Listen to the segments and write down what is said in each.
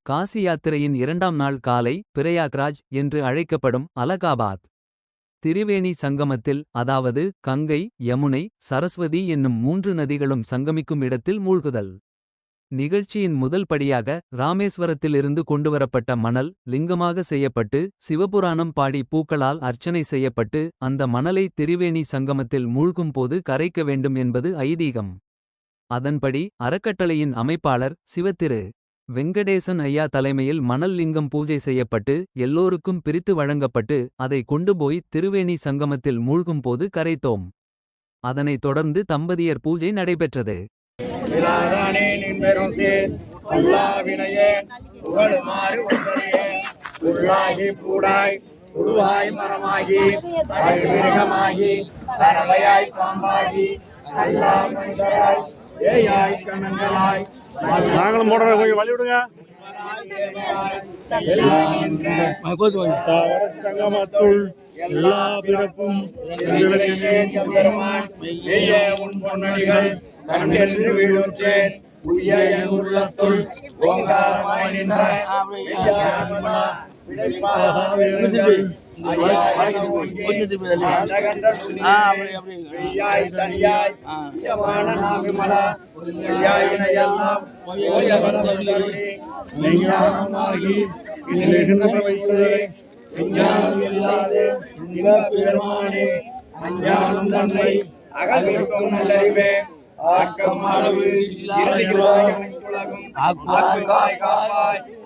காசி யாத்திரையின் இரண்டாம் நாள் காலை பிரயாக்ராஜ் என்று அழைக்கப்படும் அலகாபாத் திரிவேணி சங்கமத்தில், அதாவது கங்கை, யமுனை, சரஸ்வதி என்னும் 3 நதிகளும் சங்கமிக்கும் இடத்தில் மூழ்குதல். நிகழ்ச்சியின் முதல் படியாக ராமேஸ்வரத்திலிருந்து கொண்டுவரப்பட்ட மணல் லிங்கமாக செய்யப்பட்டு, சிவபுராணம் பாடி பூக்களால் அர்ச்சனை செய்யப்பட்டு, அந்த மணலை திரிவேணி சங்கமத்தில் மூழ்கும் போது கரைக்க வேண்டும் என்பது ஐதீகம். அதன்படி அறக்கட்டளையின் அமைப்பாளர் சிவத்திரு வெங்கடேசன் ஐயா தலைமையில் மணல் லிங்கம் பூஜை செய்யப்பட்டு, எல்லோருக்கும் பிரித்து வழங்கப்பட்டு, அதை கொண்டு போய் திருவேணி சங்கமத்தில் மூழ்கும் போது கரைத்தோம். அதனைத் தொடர்ந்து தம்பதியர் பூஜை நடைபெற்றது. நாங்களும் மூட கொஞ்சம் வழி விடுங்க. சங்கமத்துள் எல்லா பிறப்பும் உள்ளத்துள் ஓங்காரமாய் நின்ற அஞ்ஞானம் தன்னை அகலிருக்கும் நல்லறிவே ஆக்கம் அளவு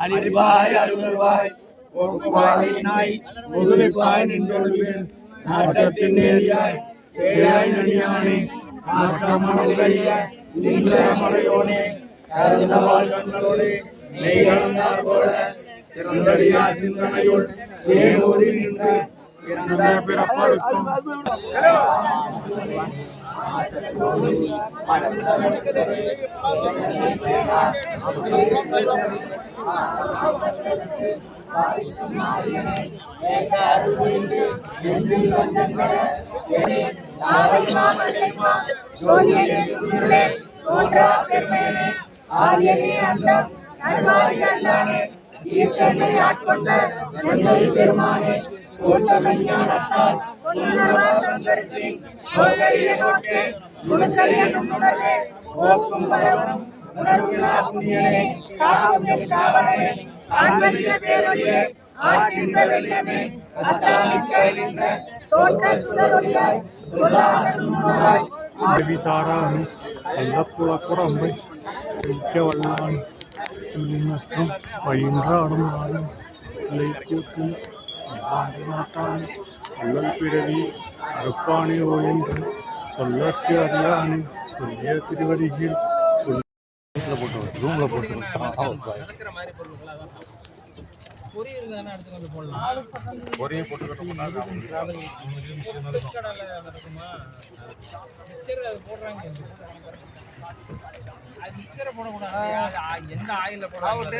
அழிவாய் அருள்வாய் போக்குவாய் முதுமைப்பாய் நின்றொழுவேன் நாட்டத்தின் நேரியாய் சேயாய் நடியானே நாட்டமலைய நின்ற மலையோனே கருந்த வாழ்களோடு நெய் கலந்தார் போல சிறந்தடியா சிந்தனையுள் தேனூரி நின்ற பிறந்த பிறப்பருக்கும் விசாராணி அல்லப்புறம்பை வல்லான் மற்றும் பயின்றாடும் நாளும் இல்லை கூட்டும் நாட்டான் அல்லல் பிறவி அறுப்பானே ஓ என்று சொல்லற்கு அறியானே சொல்லிய திருவடிகள் ரூம்ல போட்டு பொரிய போட்டு எந்த ஆயில போட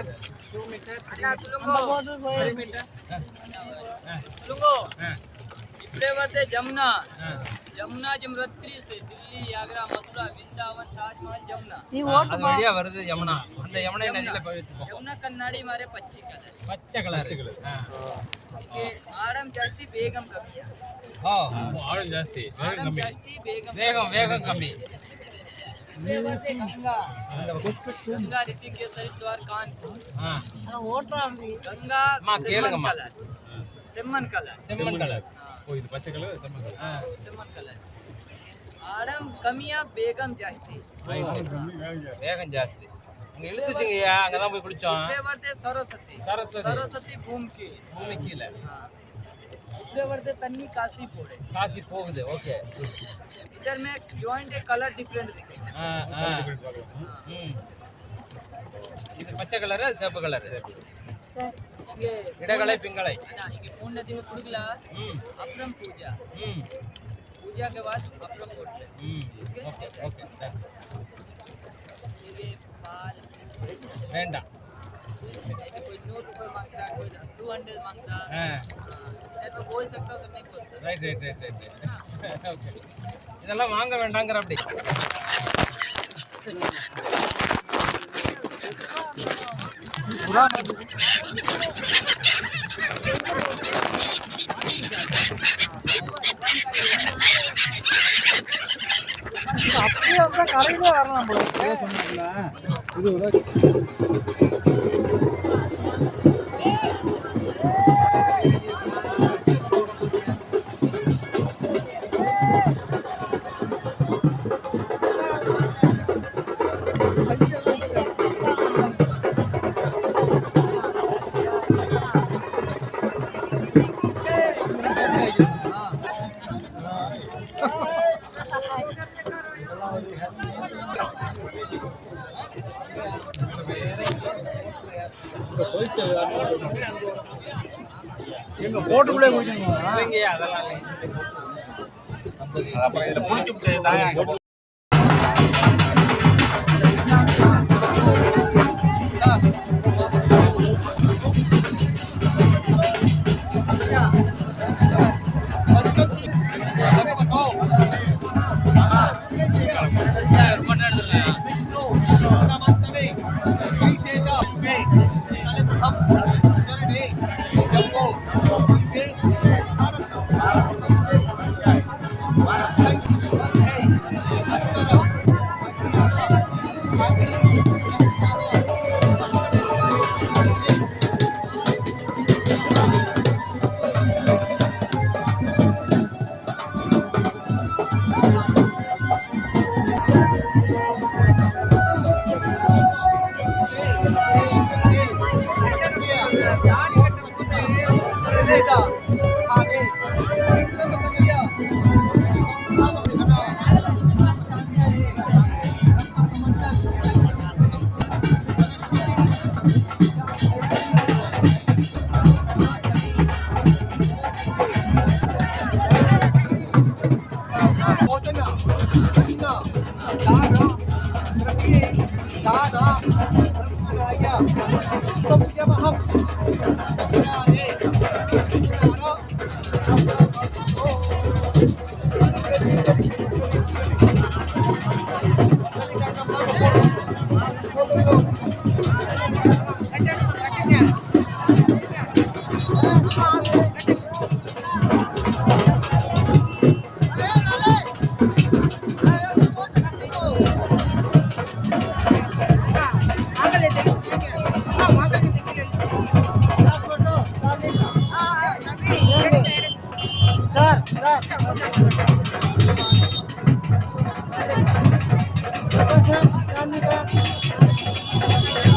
जमुना जमुना जमरत्री से दिल्ली आगरा मथुरा वृंदावन ताजमहल जमुना बढ़िया வருது यमुना அந்த यमुना नदी पे यमुना कन्नाडी मारे पच्चे कलर ये आडम जास्ती बेगम कमी हां आडम जास्ती बेगम कमी ये वर्ते गंगा गंगा ऋषिकेश हरिद्वार कानपुर हां ओट्रा गंगा मा केलगम्मा सेमन कलर இது பச்சை கலர் செம்மன் கலர் ஆடம் கம்மியா வேகம் ஜாஸ்தி வேகம் ஜாஸ்தி அங்க இழுத்துச்சுங்கய்யா அங்க தான் போய் குளிச்சோம் இதே வரதே சரஸ்வதி பூமி கீழ இதே வரதே தண்ணி காசி போகுது ஓகே इधर में जॉइंट कलर डिफरेंट दिखे இது பச்சை கலர் சிவப்பு கலர் சார் ये இடகலை பிங்களை ना ये पूर्ण नदी में कुड़गला अपरम पूजा के बाद अपरम बोलते ओके ये बाल वेंडा कोई 100 रुपए मांगता है कोई 200 मांगता है मैं तो बोल सकता हूं तो नहीं बोलता राइट ओके இதெல்லாம் வாங்க வேண்டாங்கற அப்படி அப்படியே வந்தா கரையிலே வரலாம் போல சொன்னாங்கல்ல எங்க போட்டுக்குள்ளே குடிக்கணும் அதெல்லாம் அப்புறம் இதில் பிடிச்சி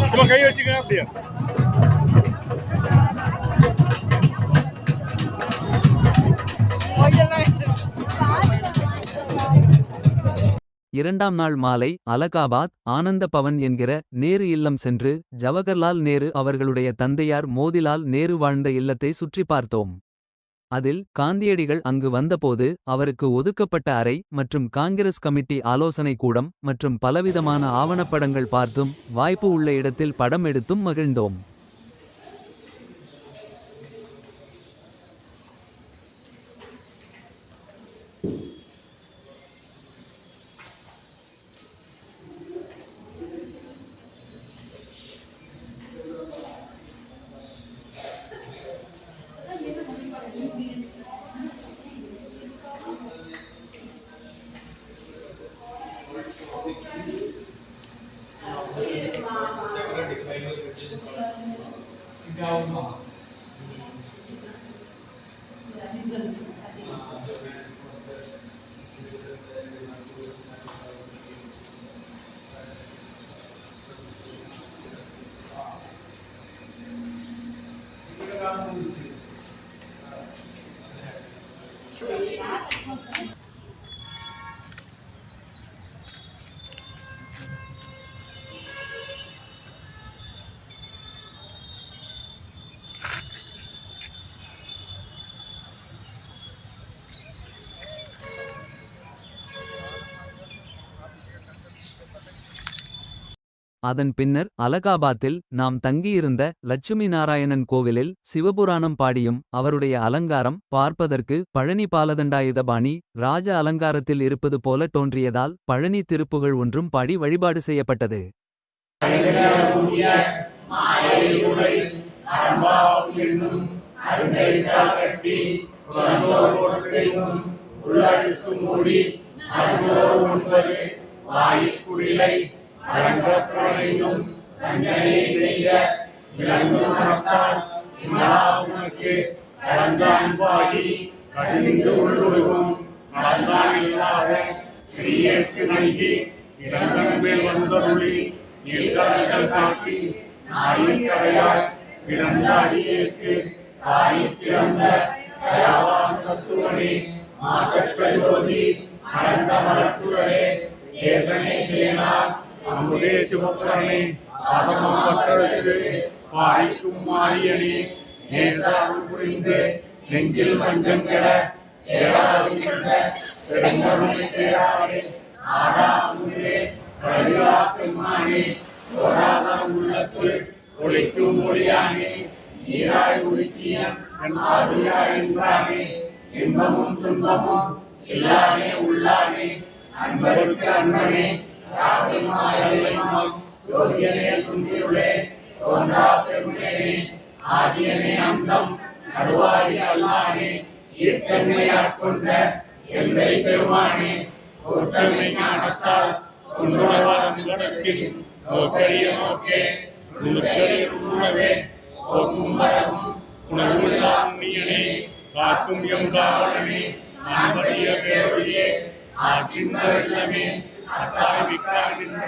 சும்மா கை வச்சுக்க அப்படியே இரண்டாம் நாள் மாலை அலகாபாத் ஆனந்த பவன் என்கிற நேரு இல்லம் சென்று ஜவஹர்லால் நேரு அவர்களுடைய தந்தையார் மோதிலால் நேரு வாழ்ந்த இல்லத்தை சுற்றி பார்த்தோம். அதில் காந்தியடிகள் அங்கு வந்தபோது அவருக்கு ஒதுக்கப்பட்ட அறை மற்றும் காங்கிரஸ் கமிட்டி ஆலோசனை கூடம் மற்றும் பலவிதமான ஆவணப்படங்கள் பார்த்தும் வாய்ப்பு உள்ள இடத்தில் படம் எடுத்தும் மகிழ்ந்தோம். அதன் பின்னர் அலகாபாத்தில் நாம் தங்கியிருந்த லட்சுமி நாராயணன் கோவிலில் சிவபுராணம் பாடியும் அவருடைய அலங்காரம் பார்ப்பதற்கு பழனி பாலதண்டாயுதபாணி ராஜ அலங்காரத்தில் இருப்பது போல தோன்றியதால் பழனி திருப்புகழ் ஒன்றும் பாடி வழிபாடு செய்யப்பட்டது. மாயையுடை அறம்பாவும் என்னும் அருந்தைத்தால் கட்டி புறந்தோர் கொடுத்தையும் உள்ளழுத்து மூடி அறந்தோர் 9 வாய்க்குடிலை வழங்க புலனையும் கஞ்சனை செய்ய விளங்கும் மனத்தால் உனக்கு கலந்த அன்பாகி கசிந்து உள்ளுருகும் நடந்தான் இல்லாத சிறியற்கு நல்கி இளங்கன் மேல் வந்தருளி நீர்கடல்கள் காட்டி நாயின் கடையால் கிடந்த அடியேற்கு தாயிற் சிறந்த தயாவான் தத்துவனே மாசற்ற ஜோதி நடந்த மலச்சுடரே தேசனே தேனார் அமுதே சிவபுரனே அசமம் பற்றெடுத்து பாரிக்கும் மாரியனே நேசாருள் புரிந்து நெஞ்சில் மஞ்சம் கெட ஏறாது கண்ட பெருங்கருணை தேராரே ஆடா அமுதே கழிலா பெம்மானே ஓடாத உள்ளத்தில் ஒளிக்கும் ஒளியானே நீராய் உருக்கிய ஆவியாய் என்றானே இன்பமும் துன்பமும் இல்லானே உள்ளானே அன்பருக்கு அன்பனே சோதியனே துன்பிருளே தோன்றா பெருமையனே ஆதியனே அந்தம் நடுவாரி அல்லானே ஈர்த்தன்மை ஆட்கொண்ட எல்லை பெருமானே ஒருத்தன்மை ஞானத்தால் உன்னுணர்வார் அங்கடத்தில் நோக்கரிய நோக்கே நுணுக்கரிய உணவே போக்கும் வரவும் உணர்வுள்ளா உண்ணியனே காக்கும் எம் காவலனே நான்படிய பேரொழியே ஆற்றின் வெள்ளமே அத்தாய் மிக்காய் நின்ற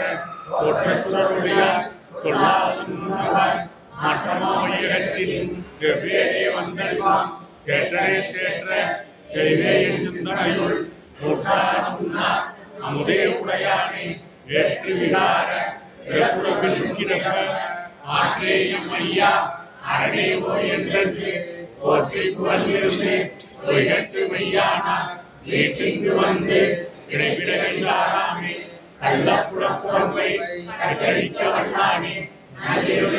தோற்ற சுடருடையார் சொல்லாத முன்னவாய் மாற்றமாமையகத்தில் வெவ்வேறே வந்தறிவான் கேட்டனே தேற்ற தெளிவே என் சிந்தனையுள் தோற்றாத முன்னார் அமுதே உடையானே வேற்று விகார வேற்றுலகில் கிடக்க ஆற்றே எம் ஐயா அரணே ஓய் என்றென்று போற்றி புகழ்ந்திருந்து பொய்கட்டு மெய்யானா வீட்டிற்கு வந்து இடைவிடகை சாராமே கள்ளப்புறப்புறம்பை கட்டளிக்க வல்லானே நல்லிருள்